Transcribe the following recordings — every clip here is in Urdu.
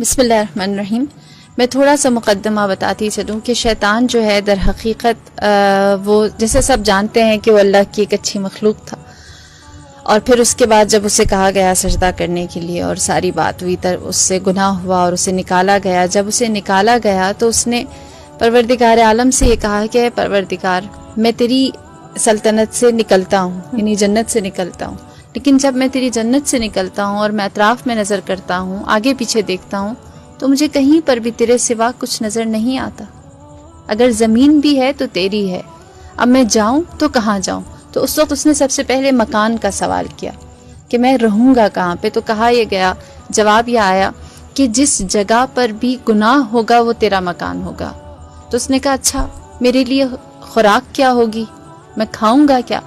بسم اللہ الرحمن الرحیم. میں تھوڑا سا مقدمہ بتاتی چلوں کہ شیطان جو ہے در حقیقت وہ جیسے سب جانتے ہیں کہ وہ اللہ کی ایک اچھی مخلوق تھا، اور پھر اس کے بعد جب اسے کہا گیا سجدہ کرنے کے لیے اور ساری بات ہوئی تر اس سے گناہ ہوا اور اسے نکالا گیا. جب اسے نکالا گیا تو اس نے پروردگار عالم سے یہ کہا کہ پروردگار میں تیری سلطنت سے نکلتا ہوں، یعنی جنت سے نکلتا ہوں، لیکن جب میں تیری جنت سے نکلتا ہوں اور میں اطراف میں نظر کرتا ہوں، آگے پیچھے دیکھتا ہوں، تو مجھے کہیں پر بھی تیرے سوا کچھ نظر نہیں آتا. اگر زمین بھی ہے تو تیری ہے، اب میں جاؤں تو کہاں جاؤں؟ تو اس وقت اس نے سب سے پہلے مکان کا سوال کیا کہ میں رہوں گا کہاں پہ. تو کہا یہ گیا، جواب یہ آیا کہ جس جگہ پر بھی گناہ ہوگا وہ تیرا مکان ہوگا. تو اس نے کہا اچھا میرے لیے خوراک کیا ہوگی، میں کھاؤں گا کیا؟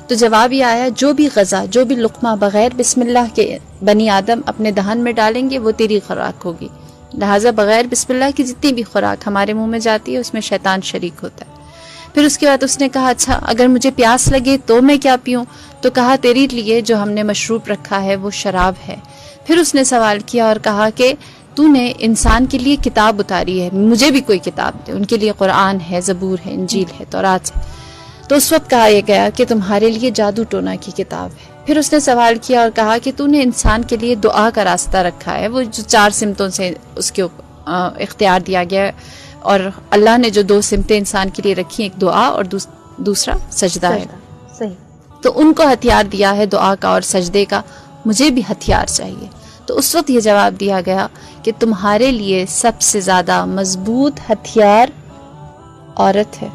تو جواب یہ آیا جو بھی غذا، جو بھی لقمہ بغیر بسم اللہ کے بنی آدم اپنے دہن میں ڈالیں گے وہ تیری خوراک ہوگی. لہٰذا بغیر بسم اللہ کی جتنی بھی خوراک ہمارے منہ میں جاتی ہے اس میں شیطان شریک ہوتا ہے. پھر اس کے بعد اس نے کہا اچھا اگر مجھے پیاس لگے تو میں کیا پیوں؟ تو کہا تیری لیے جو ہم نے مشروب رکھا ہے وہ شراب ہے. پھر اس نے سوال کیا اور کہا کہ تو نے انسان کے لیے کتاب اتاری ہے، مجھے بھی کوئی کتاب دے. ان کے لیے قرآن ہے، زبور ہے، انجیل ہے، تورات ہے. تو اس وقت کہا یہ گیا کہ تمہارے لیے جادو ٹونا کی کتاب ہے. پھر اس نے سوال کیا اور کہا کہ تو نے انسان کے لیے دعا کا راستہ رکھا ہے، وہ جو 4 سمتوں سے اس کے اختیار دیا گیا ہے، اور اللہ نے جو 2 سمتیں انسان کے لیے رکھی، ایک دعا اور دوسرا سجدہ ہے. صحیح. تو ان کو ہتھیار دیا ہے دعا کا اور سجدے کا، مجھے بھی ہتھیار چاہیے. تو اس وقت یہ جواب دیا گیا کہ تمہارے لیے سب سے زیادہ مضبوط ہتھیار عورت ہے،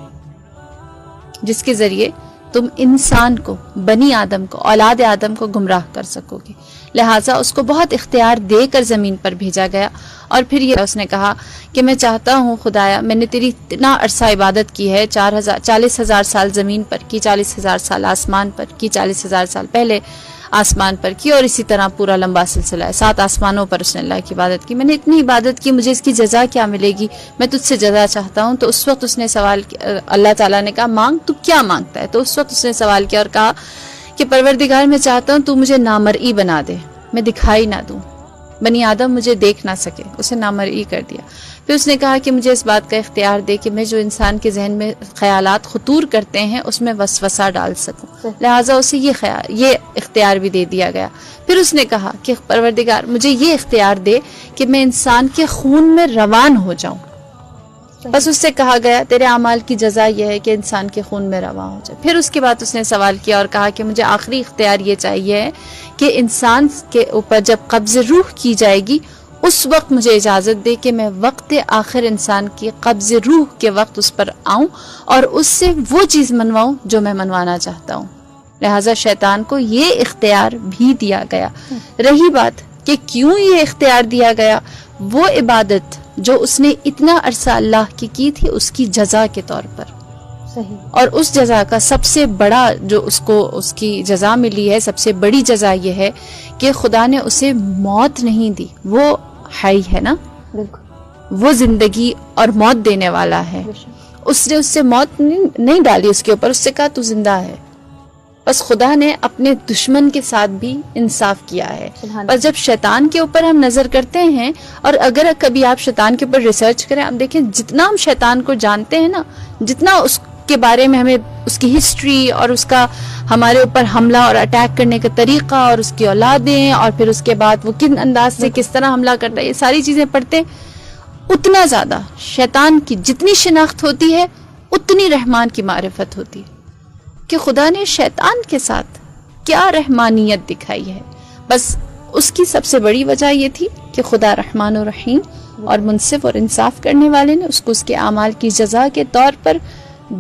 جس کے ذریعے تم انسان کو، بنی آدم کو، اولاد آدم کو گمراہ کر سکو گے. لہٰذا اس کو بہت اختیار دے کر زمین پر بھیجا گیا. اور پھر یہ اس نے کہا کہ میں چاہتا ہوں خدایا، میں نے تیری اتنا عرصہ عبادت کی ہے، 40,000 سال زمین پر کی، 40,000 سال آسمان پر کی، 40,000 سال پہلے آسمان پر کی، اور اسی طرح پورا لمبا سلسلہ ہے. 7 آسمانوں پر اس نے اللہ کی عبادت کی. میں نے اتنی عبادت کی، مجھے اس کی جزا کیا ملے گی؟ میں تجھ سے جزا چاہتا ہوں. تو اس وقت اس نے سوال کیا، اللہ تعالیٰ نے کہا مانگ، تو کیا مانگتا ہے؟ تو اس وقت اس نے سوال کیا اور کہا کہ پروردگار میں چاہتا ہوں تو مجھے نامرئی بنا دے، میں دکھائی نہ دوں، بنی آدم مجھے دیکھ نہ سکے. اسے نامرئی کر دیا. پھر اس نے کہا کہ مجھے اس بات کا اختیار دے کہ میں جو انسان کے ذہن میں خیالات خطور کرتے ہیں اس میں وسوسہ ڈال سکوں. لہٰذا اسے یہ اختیار بھی دے دیا گیا. پھر اس نے کہا کہ پروردگار مجھے یہ اختیار دے کہ میں انسان کے خون میں روان ہو جاؤں. بس اس سے کہا گیا تیرے اعمال کی جزا یہ ہے کہ انسان کے خون میں رواں ہو جائے. پھر اس کے بعد اس نے سوال کیا اور کہا کہ مجھے آخری اختیار یہ چاہیے ہے کہ انسان کے اوپر جب قبض روح کی جائے گی اس وقت مجھے اجازت دے کہ میں وقت آخر انسان کی قبض روح کے وقت اس پر آؤں اور اس سے وہ چیز منواؤں جو میں منوانا چاہتا ہوں. لہٰذا شیطان کو یہ اختیار بھی دیا گیا. رہی بات کہ کیوں یہ اختیار دیا گیا، وہ عبادت جو اس نے اتنا عرصہ اللہ کی تھی اس کی جزا کے طور پر. صحیح. اور اس جزا کا سب سے بڑا جو اس کی جزا ملی ہے، سب سے بڑی جزا یہ ہے کہ خدا نے اسے موت نہیں دی. وہ حی ہے نا، بالکل وہ زندگی اور موت دینے والا ہے. اس نے اس سے موت نہیں ڈالی اس کے اوپر، اس سے کہا تو زندہ ہے. بس خدا نے اپنے دشمن کے ساتھ بھی انصاف کیا ہے. بس جب شیطان کے اوپر ہم نظر کرتے ہیں، اور اگر کبھی آپ شیطان کے اوپر ریسرچ کریں، آپ دیکھیں جتنا ہم شیطان کو جانتے ہیں نا، جتنا اس کے بارے میں ہمیں اس کی ہسٹری اور اس کا ہمارے اوپر حملہ اور اٹیک کرنے کا طریقہ اور اس کی اولادیں، اور پھر اس کے بعد وہ کن انداز سے کس طرح حملہ کرتا ہے، یہ ساری چیزیں پڑھتے، اتنا زیادہ شیطان کی جتنی شناخت ہوتی ہے اتنی رحمان کی معرفت ہوتی ہے کہ خدا نے شیطان کے ساتھ کیا رحمانیت دکھائی ہے. بس اس کی سب سے بڑی وجہ یہ تھی کہ خدا رحمان و رحیم اور منصف اور انصاف کرنے والے نے اس کو اس کے اعمال کی جزا کے طور پر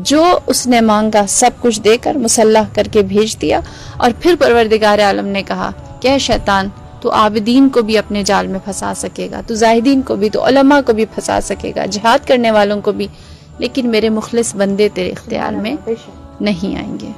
جو اس نے مانگا سب کچھ دے کر مسلح کر کے بھیج دیا. اور پھر پروردگار عالم نے کہا کہ اے شیطان تو عابدین کو بھی اپنے جال میں پھنسا سکے گا، تو زاہدین کو بھی، تو علماء کو بھی پھنسا سکے گا، جہاد کرنے والوں کو بھی، لیکن میرے مخلص بندے تیرے اختیار میں نہیں آئیں گے.